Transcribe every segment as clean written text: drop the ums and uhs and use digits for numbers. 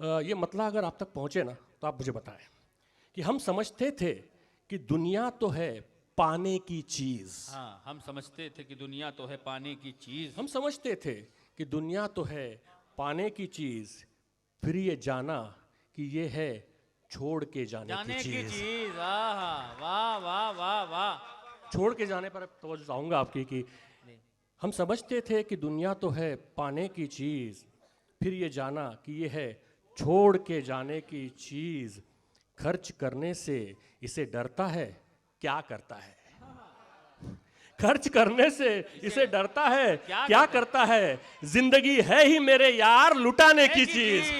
ये मतला अगर आप तक पहुंचे ना तो आप मुझे बताएं कि हम समझते थे कि दुनिया तो है पाने की चीज। हाँ, हम समझते थे कि दुनिया तो है पाने की चीज। हम समझते थे कि दुनिया तो है पाने की चीज, फिर ये जाना कि ये है छोड़ के जाने जाने की की चीज। चीज। आहा, वाह वाह वाह वाह। छोड़ के जाने पर तवज्जो चाहूंगा आपकी कि हम समझते थे कि दुनिया तो है पाने की चीज, फिर ये जाना कि ये है छोड़ के जाने की चीज। खर्च करने से इसे डरता है, क्या करता है? खर्च करने से इसे डरता है, क्या करता है? जिंदगी है ही मेरे यार लुटाने की चीज।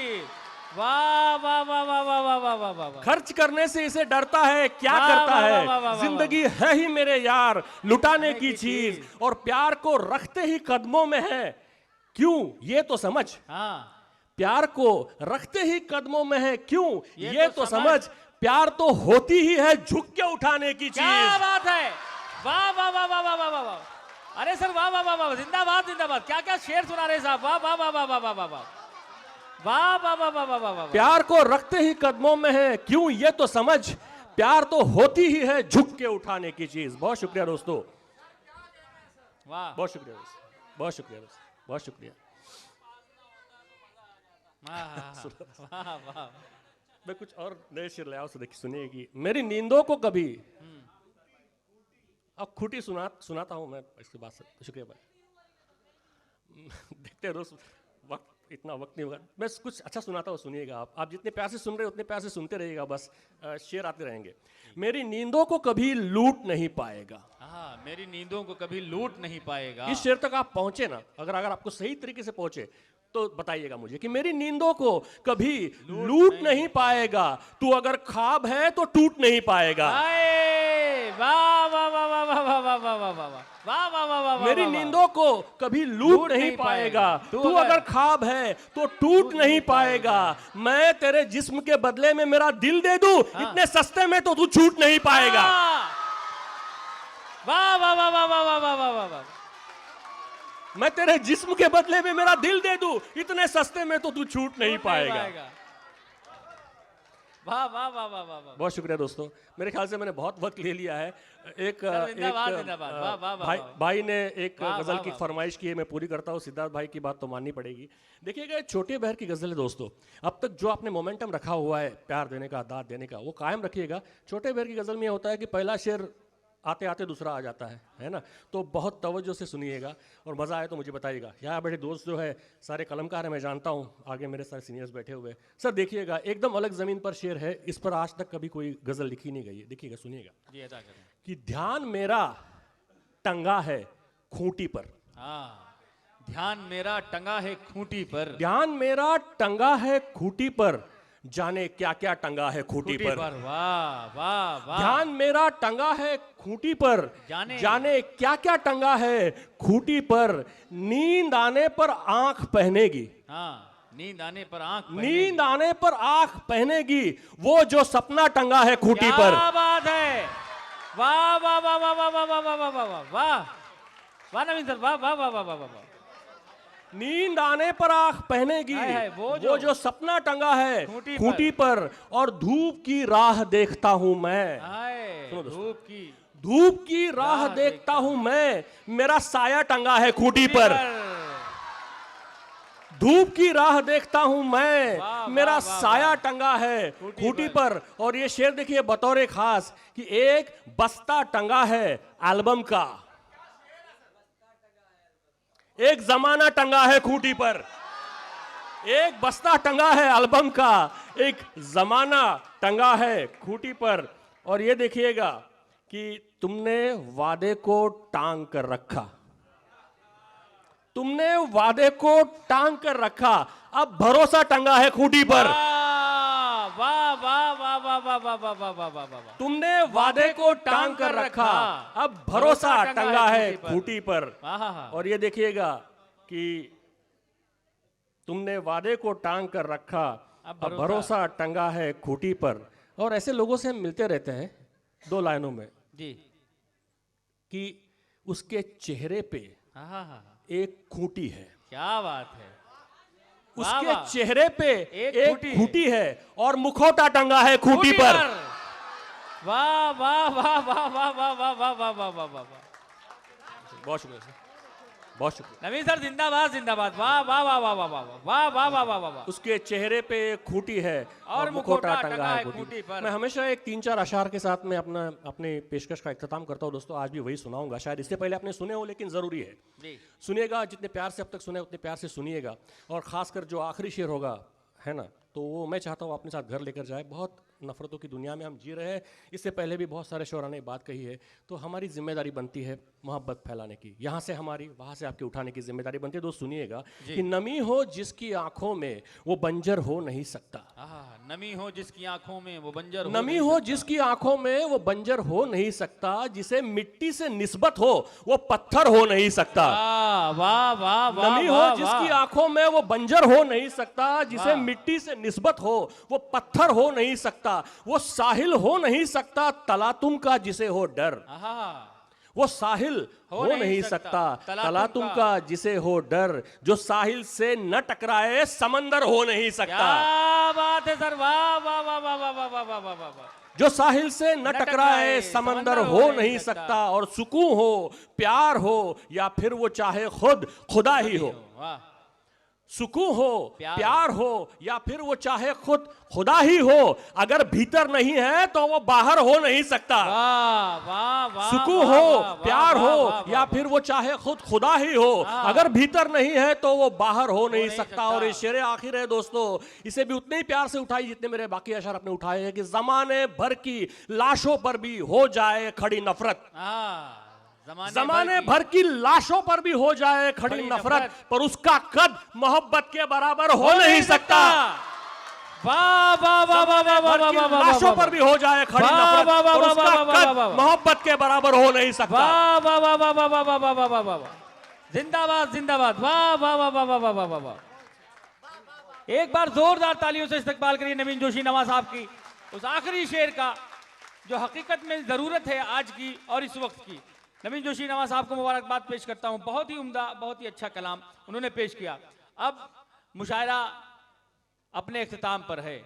वाह वाह वाह वाह वाह वाह वाह वाह वाह वाह। खर्च करने से इसे डरता है, क्या वाह, करता वाह, वाह, वाह, है? वाह, जिंदगी है ही मेरे यार लुटाने की की चीज, चीज। और प्यार को रखते ही कदमों में है, क्यों ये तो समझ। हाँ, प्यार को रखते ही कदमों में है, क्यों ये ये तो तो समझ। प्यार तो होती ही है झुक के उठाने की क्या चीज। बात है। वाह वाह वाह वाह वाह वाह वाह वाह। अरे सर वाह वाह वाह वाह, जिंदाबाद जिंदाबाद। क्या क्या शेर सुना रहे साहब। वाह वाह वाह वाह वाह वाह वाह वाह वाह वाह वाह वाह वाह वाह वाह। प्यार को रखते ही कदमों में है, क्यों ये तो समझ। प्यार तो होती ही है झुक के उठाने की चीज। बहुत शुक्रिया दोस्तों, वाह बहुत शुक्रिया दोस्तों, बहुत शुक्रिया दोस्तों, बहुत शुक्रिया। वाह वाह। मैं कुछ और नए शेर ले आओ, देखिए सुनिएगी। मेरी नींदों को कभी अब खूटी सुनाता हूं मैं इसके बाद से। शुक्रिया भाई। देखते हैं रोज वक्त, इतना वक्त नहीं होगा। मैं कुछ अच्छा सुनाता हूँ, सुनिएगा। आप जितने प्यार से सुन रहे हो उतने प्यार से सुनते रहिएगा, बस शेर आते रहेंगे। मेरी नींदों को कभी लूट नहीं पाएगा। हाँ, मेरी नींदों को कभी लूट नहीं पाएगा। इस शेर तक आप पहुंचे ना, अगर आपको सही तरीके से पहुंचे तो बताइएगा मुझे कि मेरी नींदों को कभी लूट नहीं पाएगा। तू अगर ख्वाब है तो टूट नहीं पाएगा। वाह वाह वाह वाह वाह वाह वाह वाह वाह वाह वाह वाह वाह वाह। मेरी नींदों को कभी लूट नहीं पाएगा। तू अगर ख्वाब है तो टूट नहीं पाएगा। मैं तेरे जिस्म के बदले में मेरा दिल दे दूं, इतने सस्ते में तो तू छूट नहीं पाएगा। वाह वाह वाह वाह वाह वाह वाह वाह वाह। मैं तेरे जिस्म के बदले में मेरा दिल दे दूं, इतने सस्ते में तो तू छूट नहीं पाएगा। वाह वाह वाह वाह वाह। बहुत शुक्रिया दोस्तों, मेरे ख्याल से मैंने बहुत वक्त ले लिया है। एक भाई ने एक गजल की फरमाइश की है, मैं पूरी करता हूँ। सिद्धार्थ भाई की बात तो माननी पड़ेगी। देखिएगा, छोटे बहर की गजल है दोस्तों। अब तक जो आपने मोमेंटम रखा हुआ है प्यार देने का, दाद देने का, वो कायम रखिएगा। छोटे बहर की गजल में होता है कि पहला शेर आते आते दूसरा आ जाता है ना। तो बहुत तवज्जो से सुनिएगा और मज़ा आए तो मुझे बताइएगा। यहाँ बैठे दोस्त जो है सारे कलमकार हैं, मैं जानता हूँ। आगे मेरे सारे सीनियर्स बैठे हुए। सर देखिएगा, एकदम अलग ज़मीन पर शेर है, इस पर आज तक कभी कोई गज़ल लिखी नहीं गई है। देखिएगा, सुनिएगा जी, अदा करें। कि ध्यान मेरा टंगा है खूंटी पर। हाँ, ध्यान मेरा टंगा है खूंटी पर। ध्यान मेरा टंगा है खूंटी पर, जाने क्या क्या टंगा है खूंटी पर। वाह वाह वाह। ध्यान मेरा टंगा है खूंटी पर, जाने क्या क्या टंगा है खूंटी पर। नींद आने पर आंख पहनेगी। हाँ, नींद आने पर आंख, नींद आने पर आंख पहनेगी, वो जो सपना टंगा है खूंटी पर। क्या बात है। वाह वाह वाह वाह वाह वाह वाह वाह वाह वाह वाह वाह नवीन सर, वाह वाह वाह वाह वाह वाह। नींद आने पर आंख पहनेगी, वो जो सपना टंगा है खूंटी पर। और धूप की राह देखता हूं मैं। धूप की राह देखता हूं मैं, मेरा साया टंगा है खूंटी पर। धूप की राह देखता हूं मैं, मेरा साया टंगा है खूंटी पर। और ये शेर देखिए बतौर खास कि एक बस्ता टंगा है एल्बम का, एक जमाना टंगा है खूंटी पर। एक बस्ता टंगा है एल्बम का, एक जमाना टंगा है खूंटी पर। और ये देखिएगा कि तुमने वादे को टांग कर रखा। तुमने वादे को टांग कर रखा, अब भरोसा टंगा है खूंटी पर। वाह वाह वाह वाह वाह वाह वाह वाह वाह वाह वाह। तुमने वादे को टांग कर रखा, अब भरोसा टंगा है खूंटी पर। और ये देखिएगा कि तुमने वादे को टांग कर रखा, अब भरोसा टंगा है खूंटी पर। और ऐसे लोगों से हम मिलते रहते हैं दो लाइनों में जी, कि उसके चेहरे पे एक खूंटी है। क्या बात है। उसके वाह। चेहरे पे एक एक खूंटी खूंटी है और मुखौटा टंगा है खूंटी पर। वाह वाह वाह वाह वाह वाह वाह वाह वाह वाह वाह वाह वाह। बहुत शुक्रिया सर, बहुत शुक्रिया। नवीन सर जिंदाबाद जिंदाबाद। वाह वाह वाह वाह वाह वाह वाह वाह वाह वाह वाह वाह। उसके चेहरे पे एक खूंटी है और और मुखौटा मुखौटा टंगा है खूंटी खूंटी पर। मैं हमेशा एक 3-4 अशार के साथ में अपनी पेशकश का इख्तिताम करता हूँ दोस्तों। आज भी वही सुनाऊंगा, शायद इससे पहले आपने सुने हो लेकिन ज़रूरी है जी। सुनिएगा। जितने प्यार से अब तक सुने उतने प्यार से सुनिएगा। और ख़ासकर जो आखिरी शेर होगा है ना, तो वो मैं चाहता हूँ अपने साथ घर लेकर जाए। बहुत नफ़रतों की दुनिया में हम जी रहे हैं। इससे पहले भी बहुत सारे शोरा ने बात कही है, तो हमारी जिम्मेदारी बनती है मोहब्बत फैलाने की। यहाँ से हमारी, वहाँ से आपके उठाने की जिम्मेदारी बनती है। दोस्त सुनिएगा कि नमी हो जिसकी आंखों में वो बंजर हो नहीं सकता। नमी हो जिसकी आंखों में वो बंजर हो नमी नहीं हो सकता। जिसकी आंखों में वो बंजर हो नहीं सकता। जिसे मिट्टी से निस्बत हो वो पत्थर हो नहीं सकता। वाह वाह वाह वाह। नमी हो वाह, जिसकी वाह। आंखों में वो बंजर हो नहीं सकता। जिसे वाह। मिट्टी से निस्बत हो वो पत्थर हो नहीं सकता। वो साहिल हो नहीं सकता तलातुम का जिसे हो डर। आहा। वो साहिल हो नहीं सकता तलातुम का जिसे हो डर। जो साहिल से न टकराए समंदर हो नहीं सकता। क्या बात है सर। वाह वाह वाह वाह वाह वाह वाह वाह वाह वाह वाह। जो साहिल से न टकराए समंदर हो नहीं सकता। और सुकून हो, प्यार हो, या फिर वो चाहे खुद खुदा ही हो। वाह। सुकून हो, प्यार हो, या फिर वो चाहे खुद खुदा ही हो। अगर भीतर नहीं है तो वो बाहर हो नहीं सकता। वाह वाह वाह। सुकून वाह, हो, वाह, प्यार वाह, हो, वाह, वाह, या वाह। फिर वो चाहे खुद खुदा ही हो। अगर भीतर नहीं है तो वो बाहर हो नहीं नहीं सकता। सकता। और ये शेर आखिर है दोस्तों, इसे भी उतने ही प्यार से उठाई जितने मेरे बाकी अशार आपने उठाए हैं कि जमाने भर की लाशों पर भी हो जाए खड़ी नफरत। जमाने भर की लाशों पर भी हो जाए खड़ी नफरत, पर उसका कद मोहब्बत के बराबर हो नहीं सकता। वाह वाह वाह वाह वाह वाह वाह वाह। लाशों पर भी हो जाए खड़ी वाह, नफरत, वाह, वाह, पर वाह, उसका वाह, वाह, कद वाह, वाह। मोहब्बत के बराबर हो नहीं सकता। वाह वाह वाह वाह वाह वाह वाह वाह वाह वाह वाह। जिंदाबाद जिंदाबाद। वाह वाह वाह वाह वाह वाह वाह वाह वाह। एक बार जोरदार तालियों से इस्तकबाल करिए नवीन जोशी नवाज साहब की उस आखिरी शेर का, जो हकीकत में जरूरत है आज की और इस वक्त की। नवीन जोशी नवाज साहब को मुबारकबाद पेश करता हूं। बहुत ही उम्दा, बहुत ही अच्छा कलाम उन्होंने पेश किया। अब मुशायरा अपने इख्तिताम पर है।